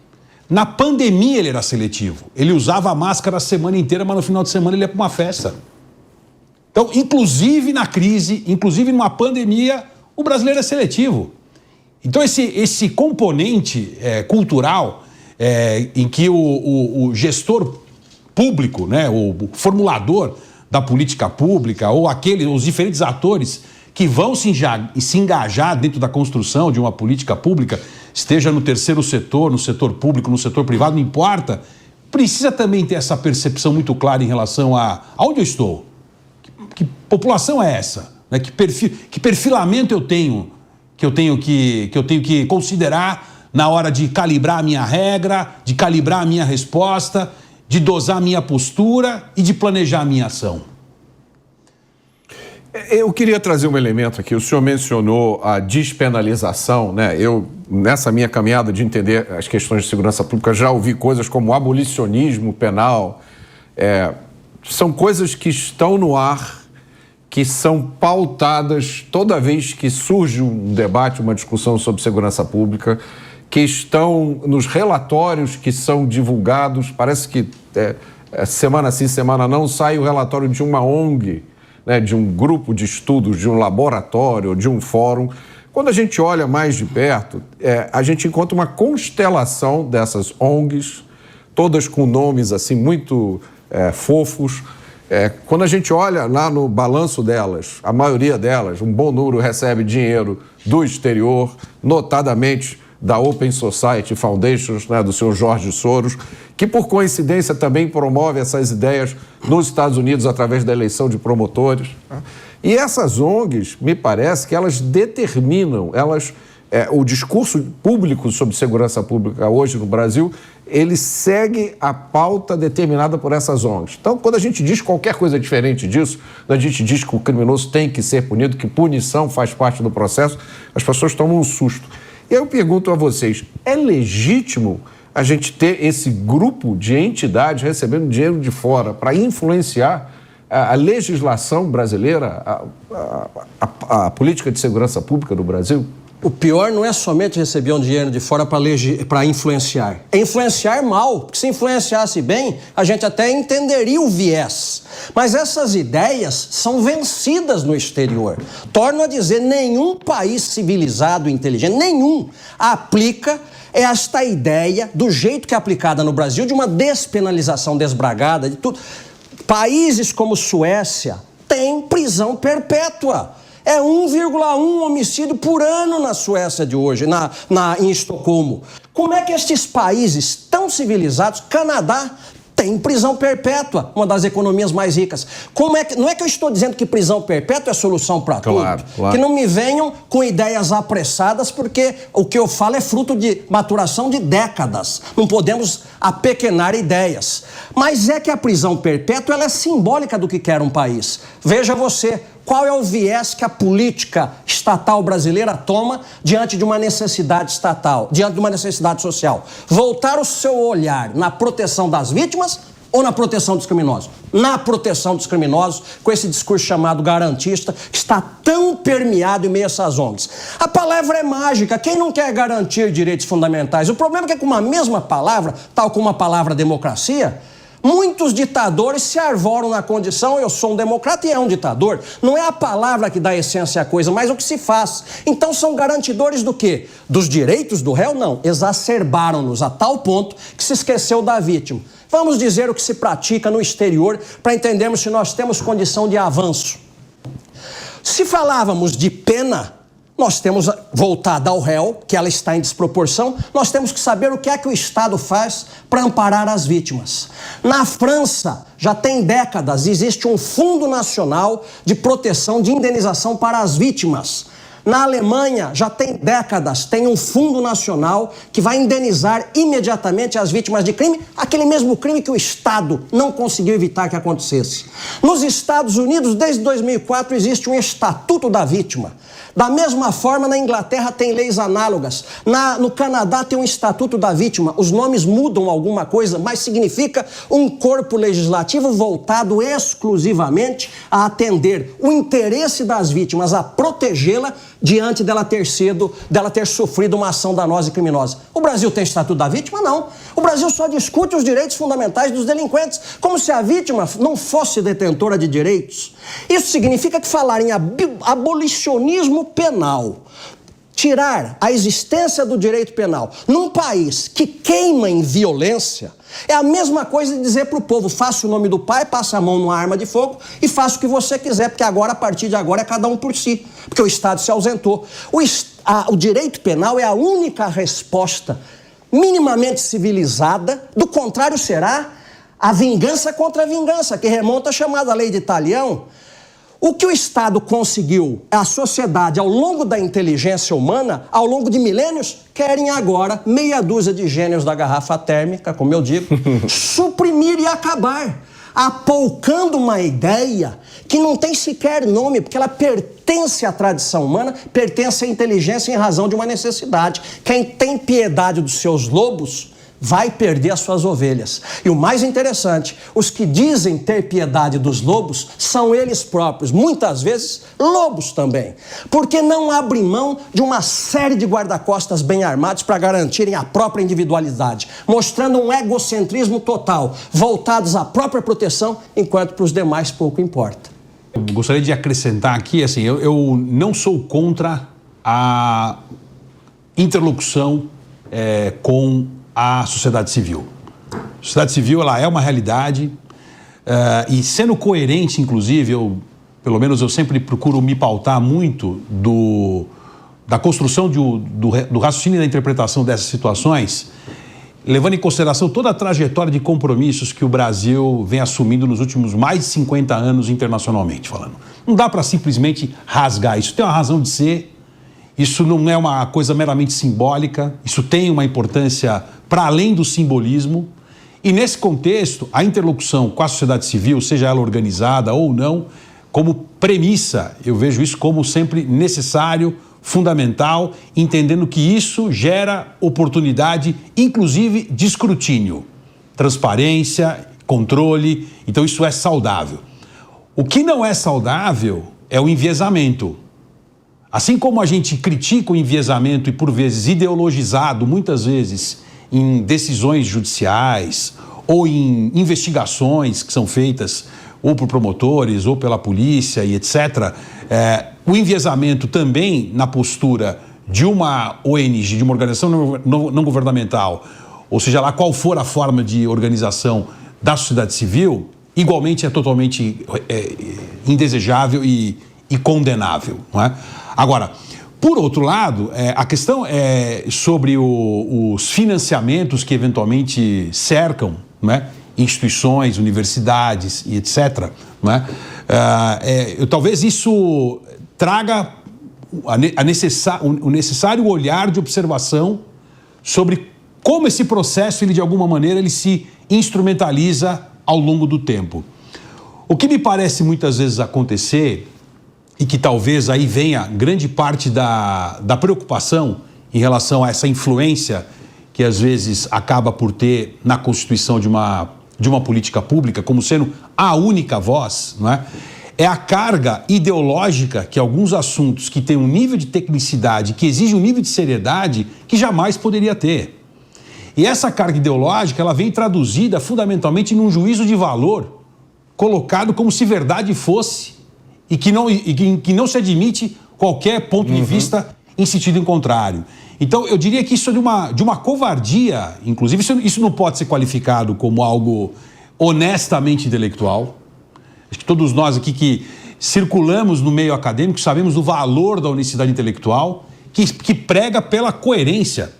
S4: Na pandemia ele era seletivo. Ele usava a máscara a semana inteira, mas no final de semana ele ia para uma festa. Então, inclusive na crise, inclusive numa pandemia, o brasileiro é seletivo. Então, esse componente cultural em que o gestor público, né, o formulador da política pública, ou os diferentes atores que vão se engajar dentro da construção de uma política pública, esteja no terceiro setor, no setor público, no setor privado, não importa, precisa também ter essa percepção muito clara em relação a onde eu estou. Que população é essa? Né? Que perfilamento eu tenho que considerar na hora de calibrar a minha regra, de calibrar a minha resposta, de dosar a minha postura e de planejar a minha ação.
S2: Eu queria trazer um elemento aqui. O senhor mencionou a despenalização, né? Eu, nessa minha caminhada de entender as questões de segurança pública, já ouvi coisas como abolicionismo penal. São coisas que estão no ar, que são pautadas toda vez que surge um debate, uma discussão sobre segurança pública, que estão nos relatórios que são divulgados. Parece que semana sim, semana não, sai o relatório de uma ONG, né, de um grupo de estudos, de um laboratório, de um fórum. Quando a gente olha mais de perto, a gente encontra uma constelação dessas ONGs, todas com nomes assim muito fofos. Quando a gente olha lá no balanço delas, a maioria delas, um bom número recebe dinheiro do exterior, notadamente da Open Society Foundation, né, do senhor Jorge Soros, que por coincidência também promove essas ideias nos Estados Unidos através da eleição de promotores. Né? E essas ONGs, me parece que elas determinam, o discurso público sobre segurança pública hoje no Brasil, ele segue a pauta determinada por essas ONGs. Então, quando a gente diz qualquer coisa diferente disso, quando a gente diz que o criminoso tem que ser punido, que punição faz parte do processo, as pessoas tomam um susto. E eu pergunto a vocês, é legítimo a gente ter esse grupo de entidades recebendo dinheiro de fora para influenciar a legislação brasileira, a política de segurança pública do Brasil?
S3: O pior não é somente receber um dinheiro de fora para influenciar. É influenciar mal, porque se influenciasse bem, a gente até entenderia o viés. Mas essas ideias são vencidas no exterior. Torno a dizer, nenhum país civilizado e inteligente, nenhum, aplica esta ideia do jeito que é aplicada no Brasil, de uma despenalização desbragada de tudo. Países como Suécia têm prisão perpétua. É 1,1 homicídio por ano na Suécia de hoje, em Estocolmo. Como é que estes países tão civilizados, Canadá, tem prisão perpétua, uma das economias mais ricas. Não é que eu estou dizendo que prisão perpétua é solução para tudo. Claro. Que não me venham com ideias apressadas, porque o que eu falo é fruto de maturação de décadas. Não podemos apequenar ideias. Mas é que a prisão perpétua ela é simbólica do que quer um país. Veja você, qual é o viés que a política estatal brasileira toma diante de uma necessidade estatal, diante de uma necessidade social? Voltar o seu olhar na proteção das vítimas ou na proteção dos criminosos? Na proteção dos criminosos, com esse discurso chamado garantista, que está tão permeado em meio a essas ONGs. A palavra é mágica, quem não quer garantir direitos fundamentais? O problema é que com uma mesma palavra, tal como a palavra democracia, muitos ditadores se arvoram na condição, eu sou um democrata e é um ditador. Não é a palavra que dá essência à coisa, mas o que se faz. Então são garantidores do quê? Dos direitos do réu? Não. Exacerbaram-nos a tal ponto que se esqueceu da vítima. Vamos dizer o que se pratica no exterior para entendermos se nós temos condição de avanço. Se falávamos de pena, nós temos, voltada ao réu, que ela está em desproporção, nós temos que saber o que é que o Estado faz para amparar as vítimas. Na França, já tem décadas, existe um Fundo Nacional de Proteção de Indenização para as Vítimas. Na Alemanha, já tem décadas, tem um fundo nacional que vai indenizar imediatamente as vítimas de crime, aquele mesmo crime que o Estado não conseguiu evitar que acontecesse. Nos Estados Unidos, desde 2004, existe um Estatuto da Vítima. Da mesma forma, na Inglaterra tem leis análogas. No Canadá tem um Estatuto da Vítima. Os nomes mudam alguma coisa, mas significa um corpo legislativo voltado exclusivamente a atender o interesse das vítimas, a protegê-la diante dela ter sofrido uma ação danosa e criminosa. O Brasil tem Estatuto da Vítima? Não. O Brasil só discute os direitos fundamentais dos delinquentes, como se a vítima não fosse detentora de direitos. Isso significa que falar em abolicionismo penal, tirar a existência do direito penal num país que queima em violência, é a mesma coisa de dizer para o povo, faça o nome do pai, passa a mão numa arma de fogo e faça o que você quiser, porque agora, a partir de agora, é cada um por si, porque o Estado se ausentou. O direito penal é a única resposta minimamente civilizada, do contrário será a vingança contra a vingança, que remonta à chamada lei de Talião. O que o Estado conseguiu, a sociedade, ao longo da inteligência humana, ao longo de milênios, querem agora, meia dúzia de gênios da garrafa térmica, como eu digo, suprimir e acabar, apoucando uma ideia que não tem sequer nome, porque ela pertence à tradição humana, pertence à inteligência em razão de uma necessidade. Quem tem piedade dos seus lobos vai perder as suas ovelhas. E o mais interessante, os que dizem ter piedade dos lobos são eles próprios, muitas vezes lobos também, porque não abrem mão de uma série de guarda-costas bem armados para garantirem a própria individualidade, mostrando um egocentrismo total, voltados à própria proteção, enquanto para os demais pouco importa.
S4: Eu gostaria de acrescentar aqui, assim, eu não sou contra a interlocução com a sociedade civil. A sociedade civil, ela é uma realidade e sendo coerente, inclusive, pelo menos eu sempre procuro me pautar muito da construção do raciocínio e da interpretação dessas situações, levando em consideração toda a trajetória de compromissos que o Brasil vem assumindo nos últimos mais de 50 anos internacionalmente falando. Não dá para simplesmente rasgar. Isso tem uma razão de ser, isso não é uma coisa meramente simbólica, isso tem uma importância para além do simbolismo. E nesse contexto, a interlocução com a sociedade civil, seja ela organizada ou não, como premissa, eu vejo isso como sempre necessário, fundamental, entendendo que isso gera oportunidade, inclusive de escrutínio, transparência, controle, então isso é saudável. O que não é saudável é o enviesamento. Assim como a gente critica o enviesamento e por vezes ideologizado, muitas vezes em decisões judiciais ou em investigações que são feitas ou por promotores ou pela polícia e etc., o enviesamento também na postura de uma ONG, de uma organização não governamental, ou seja lá qual for a forma de organização da sociedade civil, igualmente é totalmente indesejável e condenável, não é? Agora, por outro lado, a questão é sobre os financiamentos que eventualmente cercam, não é? Instituições, universidades e etc. Não é? Talvez isso traga o necessário olhar de observação sobre como esse processo, ele, de alguma maneira, ele se instrumentaliza ao longo do tempo. O que me parece muitas vezes acontecer, e que talvez aí venha grande parte da preocupação em relação a essa influência que às vezes acaba por ter na constituição de uma política pública, como sendo a única voz, não é? É a carga ideológica que alguns assuntos que têm um nível de tecnicidade, que exigem um nível de seriedade, que jamais poderia ter. E essa carga ideológica, ela vem traduzida fundamentalmente num juízo de valor, colocado como se verdade fosse, e que não se admite qualquer ponto de vista em sentido contrário. Então, eu diria que isso é de uma covardia, inclusive, isso não pode ser qualificado como algo honestamente intelectual. Acho que todos nós aqui que circulamos no meio acadêmico sabemos do valor da honestidade intelectual, que prega pela coerência,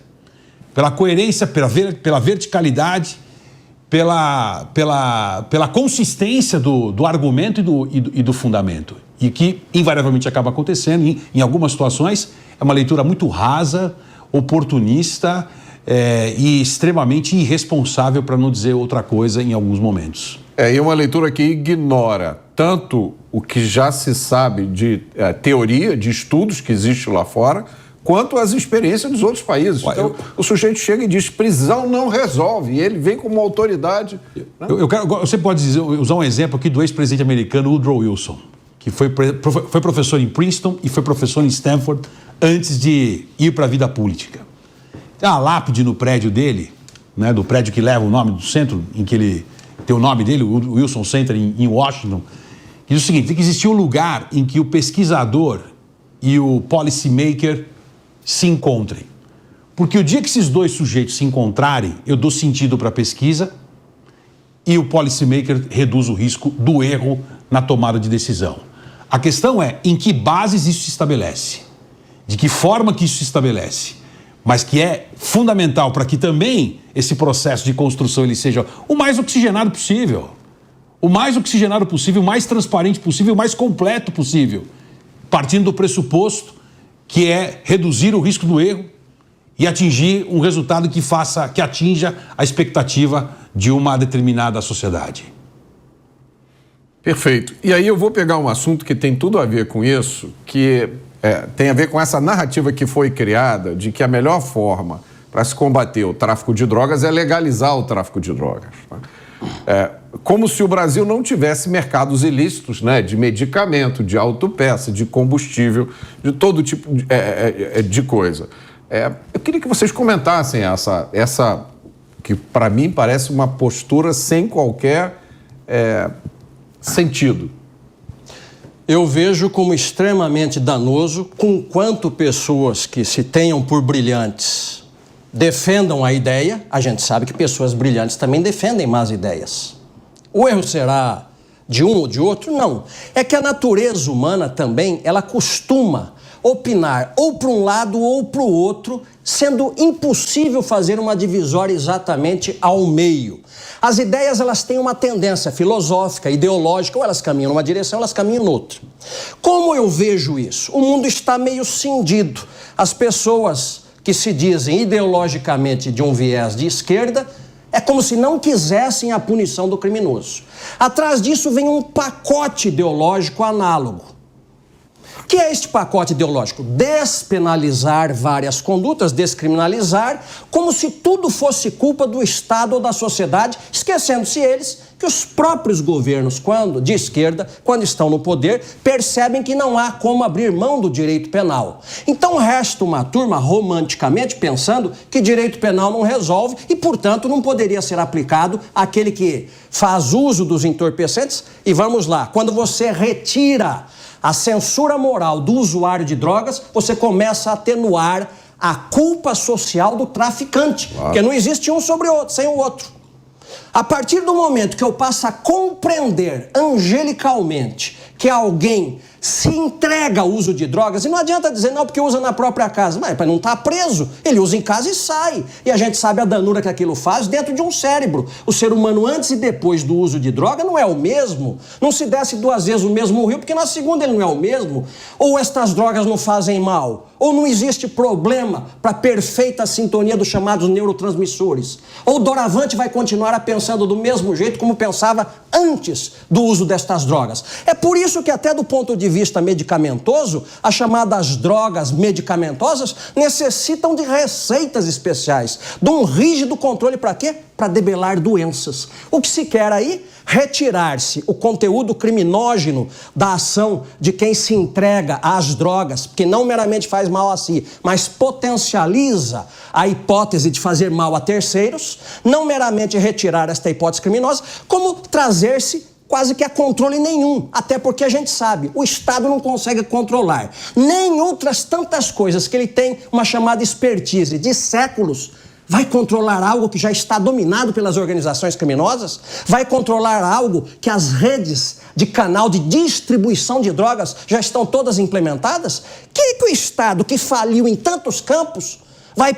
S4: pela verticalidade, pela consistência do argumento e do fundamento. E que, invariavelmente, acaba acontecendo, em algumas situações, é uma leitura muito rasa, oportunista e extremamente irresponsável, para não dizer outra coisa, em alguns momentos.
S2: E uma leitura que ignora tanto o que já se sabe de teoria, de estudos que existe lá fora, quanto as experiências dos outros países. Então, o sujeito chega e diz, prisão não resolve, e ele vem como autoridade. Né?
S4: Você pode usar um exemplo aqui do ex-presidente americano Woodrow Wilson, que foi professor em Princeton e foi professor em Stanford antes de ir para a vida política. Tem uma lápide no prédio dele, né, do prédio que leva o nome do centro, em que ele tem o nome dele, o Wilson Center, em Washington, que diz o seguinte: tem que existir um lugar em que o pesquisador e o policymaker se encontrem. Porque o dia que esses dois sujeitos se encontrarem, eu dou sentido para a pesquisa e o policymaker reduz o risco do erro na tomada de decisão. A questão é em que bases isso se estabelece, de que forma que isso se estabelece, mas que é fundamental para que também esse processo de construção ele seja o mais oxigenado possível, o mais transparente possível, o mais completo possível, partindo do pressuposto que é reduzir o risco do erro e atingir um resultado que atinja a expectativa de uma determinada sociedade.
S2: Perfeito. E aí eu vou pegar um assunto que tem tudo a ver com isso, que tem a ver com essa narrativa que foi criada de que a melhor forma para se combater o tráfico de drogas é legalizar o tráfico de drogas. Como se o Brasil não tivesse mercados ilícitos, né, de medicamento, de autopeça, de combustível, de todo tipo de coisa. Eu queria que vocês comentassem essa que para mim parece uma postura sem qualquer sentido.
S3: Eu vejo como extremamente danoso conquanto pessoas que se tenham por brilhantes defendam a ideia. A gente sabe que pessoas brilhantes também defendem más ideias. O erro será de um ou de outro? Não. É que a natureza humana também, ela costuma opinar ou para um lado ou para o outro, sendo impossível fazer uma divisória exatamente ao meio. As ideias, elas têm uma tendência filosófica, ideológica, ou elas caminham numa direção, ou elas caminham noutra. Como eu vejo isso? O mundo está meio cindido. As pessoas que se dizem ideologicamente de um viés de esquerda, é como se não quisessem a punição do criminoso. Atrás disso vem um pacote ideológico análogo. O que é este pacote ideológico? Despenalizar várias condutas, descriminalizar, como se tudo fosse culpa do Estado ou da sociedade, esquecendo-se eles que os próprios governos, de esquerda, quando estão no poder, percebem que não há como abrir mão do direito penal. Então resta uma turma romanticamente pensando que direito penal não resolve e, portanto, não poderia ser aplicado àquele que faz uso dos entorpecentes. E vamos lá, quando você retira a censura moral do usuário de drogas, você começa a atenuar a culpa social do traficante, porque não existe um sobre o outro, sem o outro. A partir do momento que eu passo a compreender angelicalmente que alguém se entrega ao uso de drogas, e não adianta dizer não porque usa na própria casa, mas para não estar preso, ele usa em casa e sai. E a gente sabe a danura que aquilo faz dentro de um cérebro. O ser humano antes e depois do uso de droga não é o mesmo. Não se desce 2 vezes o mesmo rio, porque na segunda ele não é o mesmo. Ou estas drogas não fazem mal, ou não existe problema para a perfeita sintonia dos chamados neurotransmissores. Ou o doravante vai continuar pensando do mesmo jeito como pensava antes do uso destas drogas. É por isso que até do ponto de vista medicamentoso, as chamadas drogas medicamentosas necessitam de receitas especiais, de um rígido controle para quê? Para debelar doenças. O que se quer aí? Retirar-se o conteúdo criminógeno da ação de quem se entrega às drogas, que não meramente faz mal a si, mas potencializa a hipótese de fazer mal a terceiros, não meramente retirar esta hipótese criminosa, como trazer-se quase que a controle nenhum, até porque a gente sabe, o Estado não consegue controlar nem outras tantas coisas que ele tem uma chamada expertise de séculos. Vai controlar algo que já está dominado pelas organizações criminosas? Vai controlar algo que as redes de canal de distribuição de drogas já estão todas implementadas? Que o Estado, que faliu em tantos campos,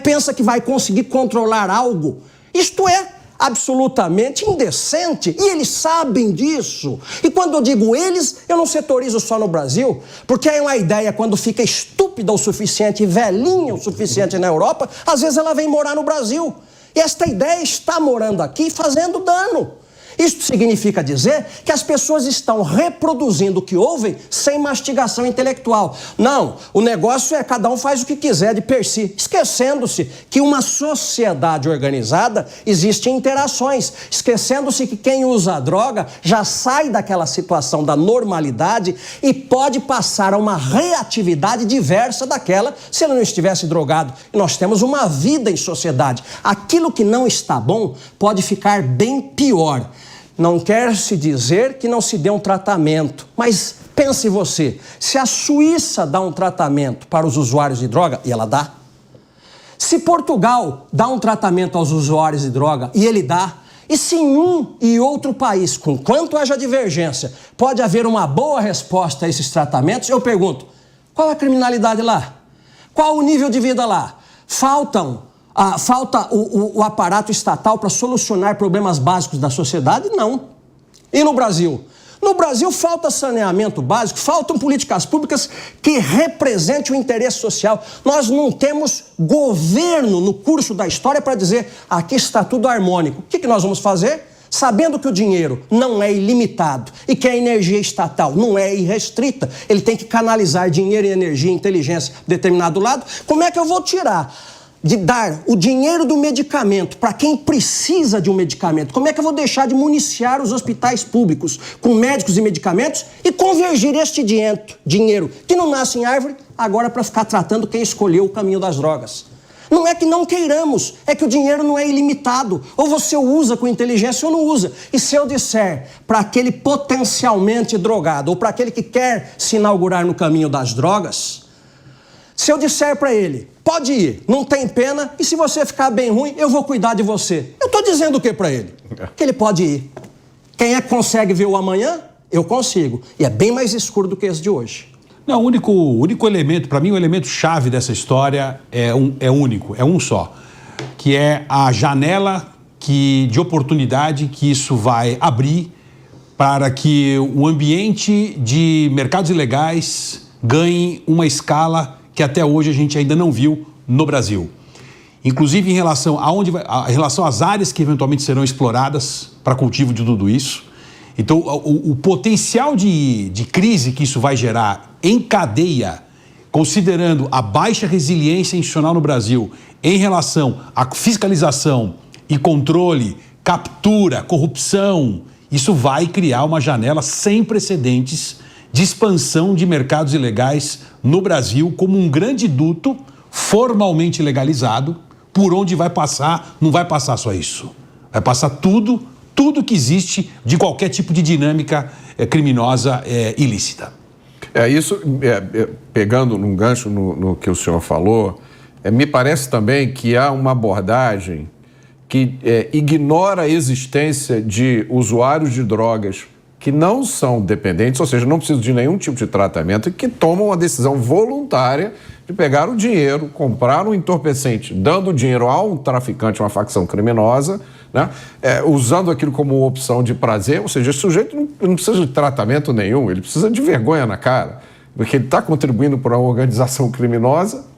S3: pensa que vai conseguir controlar algo? Isto é absolutamente indecente, e eles sabem disso. E quando eu digo eles, eu não setorizo só no Brasil, porque é uma ideia, quando fica estúpida o suficiente e velhinha o suficiente na Europa, às vezes ela vem morar no Brasil. E esta ideia está morando aqui fazendo dano. Isso significa dizer que as pessoas estão reproduzindo o que ouvem sem mastigação intelectual. Não, o negócio é cada um faz o que quiser de per si, esquecendo-se que uma sociedade organizada existe interações, esquecendo-se que quem usa a droga já sai daquela situação da normalidade e pode passar a uma reatividade diversa daquela se ele não estivesse drogado. E nós temos uma vida em sociedade. Aquilo que não está bom pode ficar bem pior. Não quer se dizer que não se dê um tratamento, mas pense você, se a Suíça dá um tratamento para os usuários de droga, e ela dá, se Portugal dá um tratamento aos usuários de droga, e ele dá, e se em um e outro país, com quanto haja divergência, pode haver uma boa resposta a esses tratamentos, eu pergunto, qual a criminalidade lá? Qual o nível de vida lá? Falta o aparato estatal para solucionar problemas básicos da sociedade? Não. E no Brasil? No Brasil falta saneamento básico, faltam políticas públicas que representem o interesse social. Nós não temos governo no curso da história para dizer aqui está tudo harmônico. O que nós vamos fazer? Sabendo que o dinheiro não é ilimitado e que a energia estatal não é irrestrita, ele tem que canalizar dinheiro e energia e inteligência de determinado lado, como é que eu vou tirar de dar o dinheiro do medicamento para quem precisa de um medicamento? Como é que eu vou deixar de municiar os hospitais públicos com médicos e medicamentos e convergir este dinheiro que não nasce em árvore agora para ficar tratando quem escolheu o caminho das drogas? Não é que não queiramos, é que o dinheiro não é ilimitado. Ou você o usa com inteligência ou não usa. E se eu disser para aquele potencialmente drogado ou para aquele que quer se inaugurar no caminho das drogas, se eu disser para ele, pode ir, não tem pena, e se você ficar bem ruim, eu vou cuidar de você. Eu estou dizendo o que para ele? Que ele pode ir. Quem é que consegue ver o amanhã? Eu consigo. E é bem mais escuro do que esse de hoje.
S4: Não, o único elemento, para mim, o elemento chave dessa história é único, é um só, que é a janela de oportunidade que isso vai abrir para que o ambiente de mercados ilegais ganhe uma escala que até hoje a gente ainda não viu no Brasil. Inclusive em relação às áreas que eventualmente serão exploradas para cultivo de tudo isso. Então, o potencial de crise que isso vai gerar em cadeia, considerando a baixa resiliência institucional no Brasil em relação à fiscalização e controle, captura, corrupção, isso vai criar uma janela sem precedentes de expansão de mercados ilegais no Brasil como um grande duto formalmente legalizado, por onde vai passar, não vai passar só isso. Vai passar tudo que existe de qualquer tipo de dinâmica criminosa ilícita.
S2: Pegando num gancho no que o senhor falou, me parece também que há uma abordagem que ignora a existência de usuários de drogas que não são dependentes, ou seja, não precisam de nenhum tipo de tratamento e que tomam uma decisão voluntária de pegar o dinheiro, comprar um entorpecente, dando o dinheiro a um traficante, uma facção criminosa, né? Usando aquilo como opção de prazer, ou seja, esse sujeito não precisa de tratamento nenhum, ele precisa de vergonha na cara, porque ele está contribuindo para uma organização criminosa.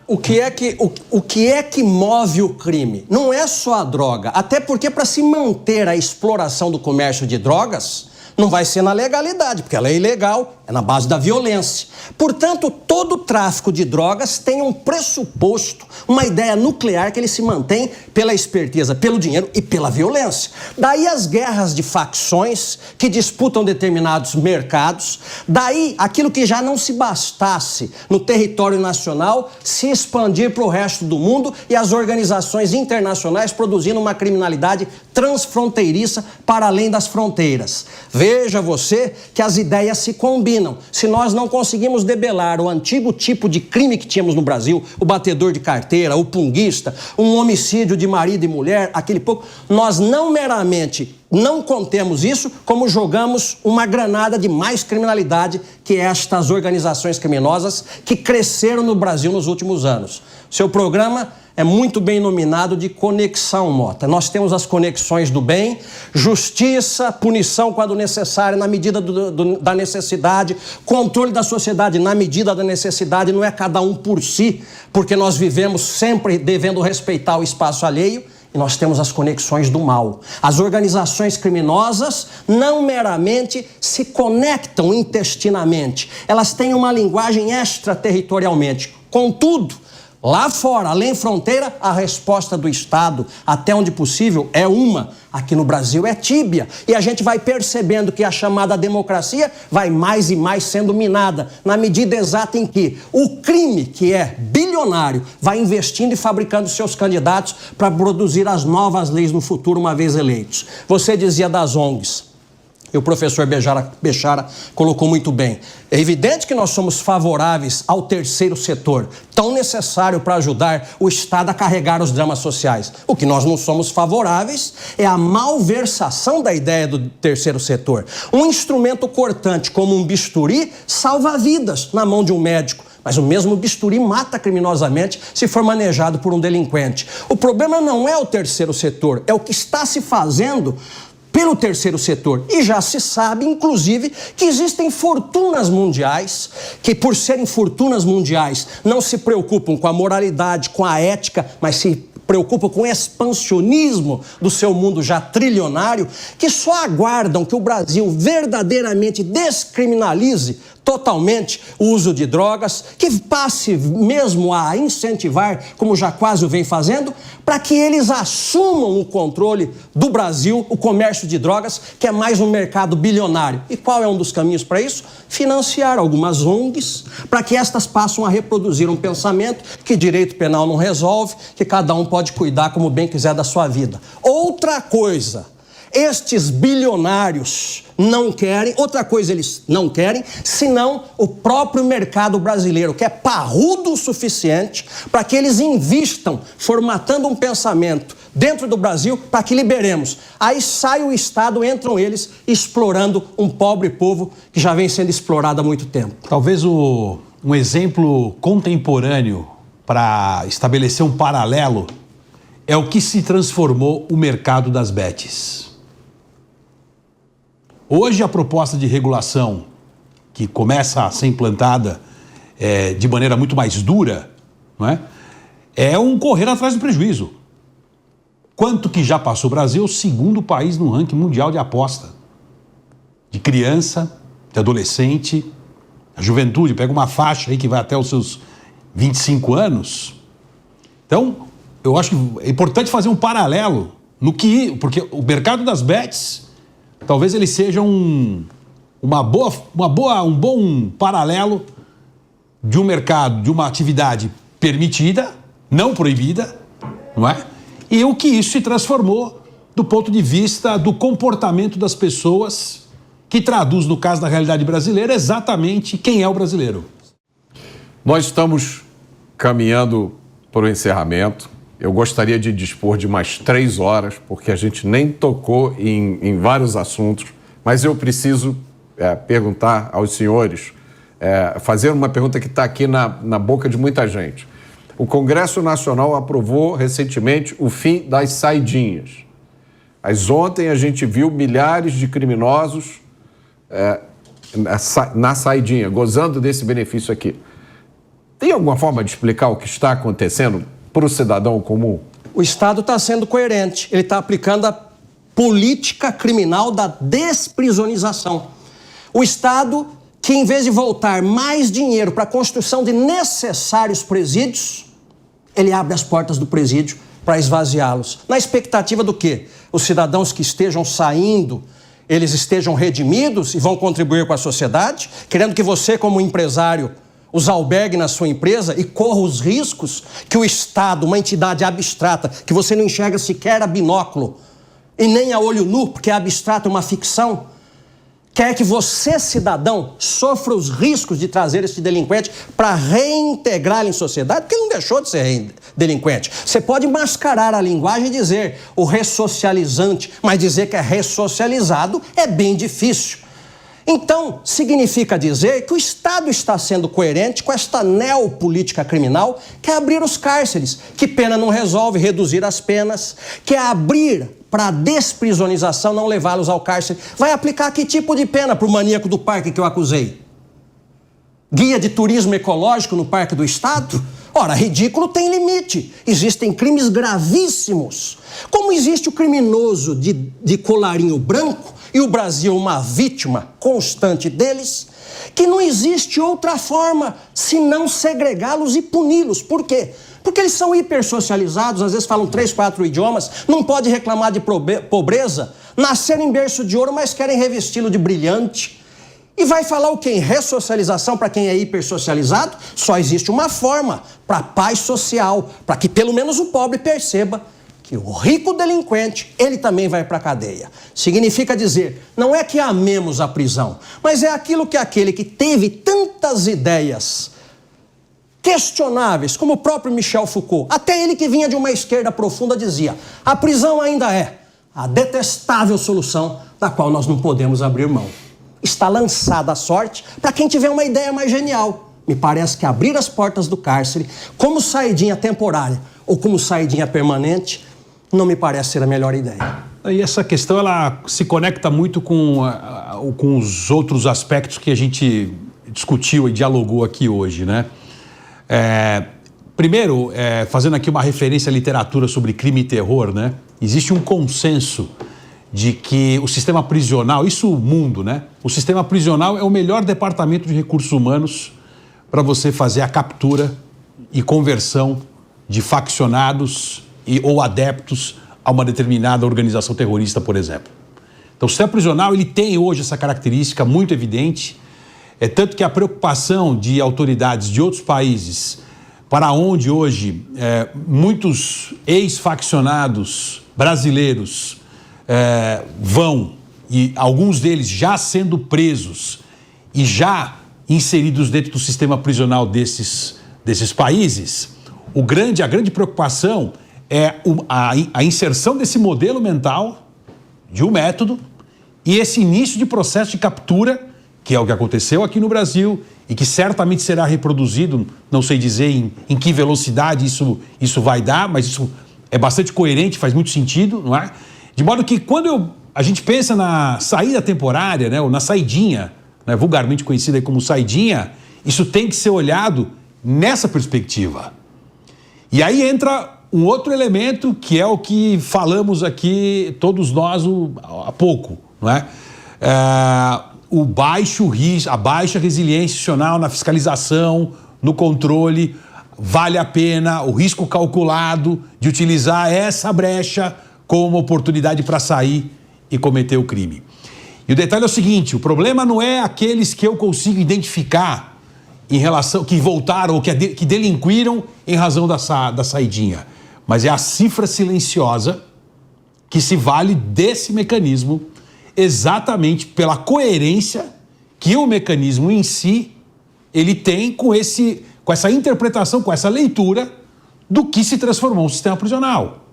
S3: O que é que move o crime? Não é só a droga. Até porque para se manter a exploração do comércio de drogas, não vai ser na legalidade, porque ela é ilegal, é na base da violência. Portanto, todo tráfico de drogas tem um pressuposto, uma ideia nuclear que ele se mantém pela esperteza, pelo dinheiro e pela violência. Daí as guerras de facções que disputam determinados mercados, daí aquilo que já não se bastasse no território nacional se expandir para o resto do mundo e as organizações internacionais produzindo uma criminalidade transfronteiriça para além das fronteiras. Veja você que as ideias se combinam. Se nós não conseguimos debelar o antigo tipo de crime que tínhamos no Brasil, o batedor de carteira, o punguista, um homicídio de marido e mulher, aquele pouco, nós não meramente não contemos isso, como jogamos uma granada de mais criminalidade que estas organizações criminosas que cresceram no Brasil nos últimos anos. Seu programa é muito bem nominado de Conexão Mota. Nós temos as conexões do bem, justiça, punição quando necessário, na medida da necessidade, controle da sociedade na medida da necessidade, não é cada um por si, porque nós vivemos sempre devendo respeitar o espaço alheio. E nós temos as conexões do mal. As organizações criminosas não meramente se conectam intestinamente, elas têm uma linguagem extraterritorialmente. Contudo, lá fora, além fronteira, a resposta do Estado, até onde possível, é uma. Aqui no Brasil é tíbia. E a gente vai percebendo que a chamada democracia vai mais e mais sendo minada, na medida exata em que o crime, que é bilionário, vai investindo e fabricando seus candidatos para produzir as novas leis no futuro, uma vez eleitos. Você dizia das ONGs. E o professor Bechara colocou muito bem. É evidente que nós somos favoráveis ao terceiro setor, tão necessário para ajudar o Estado a carregar os dramas sociais. O que nós não somos favoráveis é a malversação da ideia do terceiro setor. Um instrumento cortante como um bisturi salva vidas na mão de um médico. Mas o mesmo bisturi mata criminosamente se for manejado por um delinquente. O problema não é o terceiro setor, é o que está se fazendo pelo terceiro setor. E já se sabe, inclusive, que existem fortunas mundiais que, por serem fortunas mundiais, não se preocupam com a moralidade, com a ética, mas se preocupam com o expansionismo do seu mundo já trilionário, que só aguardam que o Brasil verdadeiramente descriminalize totalmente o uso de drogas, que passe mesmo a incentivar, como já quase o vem fazendo, para que eles assumam o controle do Brasil, o comércio de drogas, que é mais um mercado bilionário. E qual é um dos caminhos para isso? Financiar algumas ONGs, para que estas passem a reproduzir um pensamento que direito penal não resolve, que cada um pode cuidar como bem quiser da sua vida. Outra coisa Estes bilionários não querem, outra coisa eles não querem, senão o próprio mercado brasileiro, que é parrudo o suficiente para que eles invistam, formatando um pensamento dentro do Brasil para que liberemos. Aí sai o Estado, entram eles explorando um pobre povo que já vem sendo explorado há muito tempo.
S4: Talvez um exemplo contemporâneo para estabelecer um paralelo é o que se transformou o mercado das bets. Hoje a proposta de regulação que começa a ser implantada de maneira muito mais dura, não é? É um correr atrás do prejuízo. Quanto que já passou o Brasil? O segundo país no ranking mundial de aposta. De criança, de adolescente, a juventude, pega uma faixa aí que vai até os seus 25 anos. Então, eu acho que é importante fazer um paralelo porque o mercado das bets, talvez ele seja um bom paralelo de um mercado, de uma atividade permitida, não proibida, não é? E o que isso se transformou do ponto de vista do comportamento das pessoas, que traduz, no caso da realidade brasileira, exatamente quem é o brasileiro.
S2: Nós estamos caminhando para o encerramento. Eu gostaria de dispor de mais 3 horas, porque a gente nem tocou em vários assuntos, mas eu preciso perguntar aos senhores, fazer uma pergunta que está aqui na boca de muita gente. O Congresso Nacional aprovou recentemente o fim das saidinhas. Mas ontem a gente viu milhares de criminosos na saidinha, gozando desse benefício aqui. Tem alguma forma de explicar o que está acontecendo para o cidadão comum?
S3: O Estado está sendo coerente. Ele está aplicando a política criminal da desprisonização. O Estado, que em vez de voltar mais dinheiro para a construção de necessários presídios, ele abre as portas do presídio para esvaziá-los. Na expectativa do quê? Os cidadãos que estejam saindo, eles estejam redimidos e vão contribuir com a sociedade, querendo que você, como empresário, os albergue na sua empresa e corra os riscos que o Estado, uma entidade abstrata, que você não enxerga sequer a binóculo e nem a olho nu, porque é abstrato, é uma ficção, quer que você, cidadão, sofra os riscos de trazer esse delinquente para reintegrá-lo em sociedade, porque ele não deixou de ser delinquente. Você pode mascarar a linguagem e dizer o ressocializante, mas dizer que é ressocializado é bem difícil. Então, significa dizer que o Estado está sendo coerente com esta neopolítica criminal, que é abrir os cárceres, que pena não resolve, reduzir as penas, que é abrir para a desprisonização, não levá-los ao cárcere. Vai aplicar que tipo de pena para o maníaco do parque que eu acusei? Guia de turismo ecológico no Parque do Estado? Ora, ridículo tem limite. Existem crimes gravíssimos. Como existe o criminoso de colarinho branco, e o Brasil uma vítima constante deles, que não existe outra forma senão segregá-los e puni-los. Por quê? Porque eles são hipersocializados, às vezes falam 3, 4 idiomas, não pode reclamar de pobreza, nasceram em berço de ouro, mas querem revesti-lo de brilhante. E vai falar o quê? Em ressocialização para quem é hipersocializado? Só existe uma forma, para paz social, para que pelo menos o pobre perceba que o rico delinquente, ele também vai para a cadeia. Significa dizer, não é que amemos a prisão, mas é aquilo que aquele que teve tantas ideias questionáveis, como o próprio Michel Foucault, até ele que vinha de uma esquerda profunda dizia, a prisão ainda é a detestável solução da qual nós não podemos abrir mão. Está lançada a sorte para quem tiver uma ideia mais genial. Me parece que abrir as portas do cárcere como saidinha temporária ou como saidinha permanente não me parece ser a melhor ideia.
S4: E essa questão ela se conecta muito com os outros aspectos que a gente discutiu e dialogou aqui hoje, né? Primeiro, fazendo aqui uma referência à literatura sobre crime e terror, né? Existe um consenso de que o sistema prisional, isso o mundo, né? O sistema prisional é o melhor departamento de recursos humanos para você fazer a captura e conversão de faccionados ou adeptos a uma determinada organização terrorista, por exemplo. Então, o sistema prisional ele tem hoje essa característica muito evidente, tanto que a preocupação de autoridades de outros países para onde hoje muitos ex-faccionados brasileiros vão, e alguns deles já sendo presos e já inseridos dentro do sistema prisional desses países, a grande preocupação é a inserção desse modelo mental, de um método, e esse início de processo de captura, que é o que aconteceu aqui no Brasil e que certamente será reproduzido, não sei dizer em que velocidade isso vai dar, mas isso é bastante coerente, faz muito sentido, não é? De modo que quando a gente pensa na saída temporária, né, ou na saidinha, né, vulgarmente conhecida como saidinha, isso tem que ser olhado nessa perspectiva. E aí entra um outro elemento que é o que falamos aqui todos nós há pouco, não é? A baixa resiliência institucional na fiscalização, no controle, vale a pena o risco calculado de utilizar essa brecha como uma oportunidade para sair e cometer o crime. E o detalhe é o seguinte, o problema não é aqueles que eu consigo identificar em relação, que voltaram ou que delinquiram em razão da saidinha, mas é a cifra silenciosa que se vale desse mecanismo exatamente pela coerência que o mecanismo em si ele tem com essa interpretação, com essa leitura do que se transformou um sistema prisional.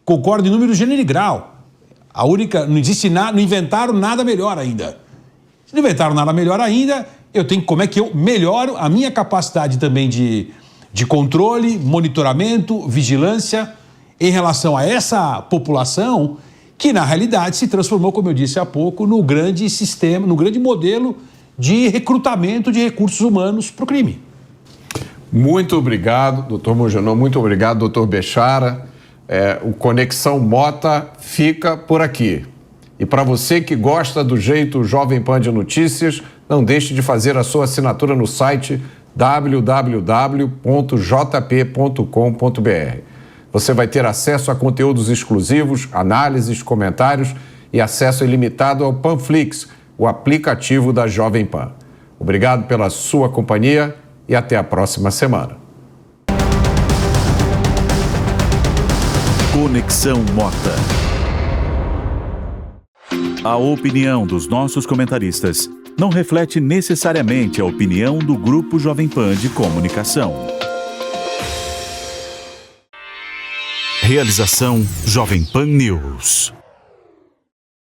S4: Concordo em número, gênero e grau. Não existe nada, não inventaram nada melhor ainda. Se não inventaram nada melhor ainda, como é que eu melhoro a minha capacidade também de controle, monitoramento, vigilância em relação a essa população que, na realidade, se transformou, como eu disse há pouco, no grande sistema, no grande modelo de recrutamento de recursos humanos para o crime.
S2: Muito obrigado, doutor Mongenor. Muito obrigado, doutor Bechara. O Conexão Mota fica por aqui. E para você que gosta do jeito Jovem Pan de Notícias, não deixe de fazer a sua assinatura no site www.jp.com.br. Você vai ter acesso a conteúdos exclusivos, análises, comentários e acesso ilimitado ao Panflix, o aplicativo da Jovem Pan. Obrigado pela sua companhia e até a próxima semana.
S1: Conexão Mota. A opinião dos nossos comentaristas não reflete necessariamente a opinião do Grupo Jovem Pan de Comunicação. Realização Jovem Pan News.